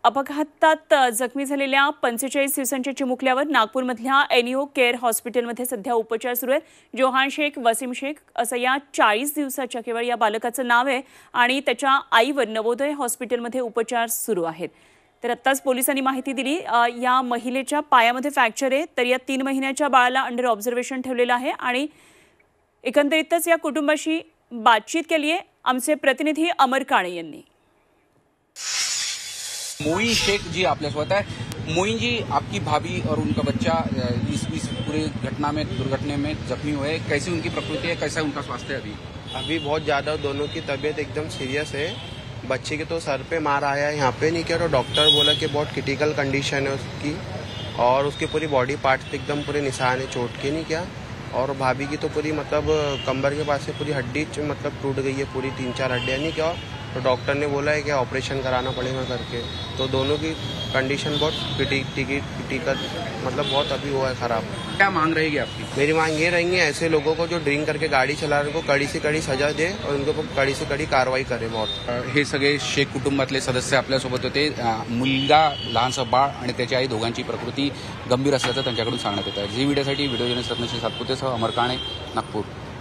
अपघातात जखमी झालेल्या 45 दिवसांच्या चिमुकल्यावर नागपूरमधल्या एनईओ केअर हॉस्पिटलमध्ये सध्या उपचार सुरू आहेत। जोहान शेख, वसीम शेख असं या 40 दिवसाच्या केवळ या बालकाचं नाव आहे आणि त्याच्या आईवर नवोदय हॉस्पिटलमध्ये उपचार सुरू आहेत। तर आत्ताच पोलिसांनी माहिती दिली, या महिलेच्या पायामध्ये फ्रॅक्चर आहे, तर या 3 महिन्याच्या बाळाला अंडर ऑब्झर्वेशन ठेवलेलं आहे आणि एकंदरीतच या कुटुंबाशी बातचीत केली आहे आमचे प्रतिनिधी अमर काणे यांनी। मोइन शेख जी आपके साथ है। मोइन जी, आपकी भाभी और उनका बच्चा इस पूरे दुर्घटना में जख्मी हुए, कैसी उनकी प्रकृति है, कैसा उनका स्वास्थ्य है? अभी बहुत ज्यादा दोनों की तबीयत एकदम सीरियस है। बच्चे के तो सर पे मार आया है, यहाँ पे नहीं किया, तो डॉक्टर बोला कि बहुत क्रिटिकल कंडीशन है उसकी और उसके पूरी बॉडी पार्ट पे एकदम पूरे निशान है चोट के, नहीं क्या। और भाभी की तो पूरी मतलब कमर के पास से पूरी हड्डी मतलब टूट गई है, पूरी 3-4 हड्डियाँ, नहीं क्या। तो डॉक्टर ने बोला है कि ऑपरेशन कराना पड़ेगा करके। तो दोनों की कंडीशन बहुत क्रिटिकल मतलब बहुत अभी हुआ है खराब। क्या मांग रहेगी आपकी? मेरी मांग ये रहेंगी, ऐसे लोगों को जो ड्रिंक करके गाड़ी चला रहे उनको कड़ी से कड़ी सजा दे और उनको कड़ी से कड़ी कारवाई करे। बहुत हे सगळे शेख कुटुंबातले सदस्य आपल्यासोबत होते। मुलगा, लहानसा बाळ आणि त्याची आई दोघांची प्रकृती गंभीर असल्याचं त्यांच्याकडून सांगण्यात येतं। जी मीडियासाठी व्हिडिओ जर्नलिस्ट रत्नश्री सातपुतेसह अमर काणे, नागपूर।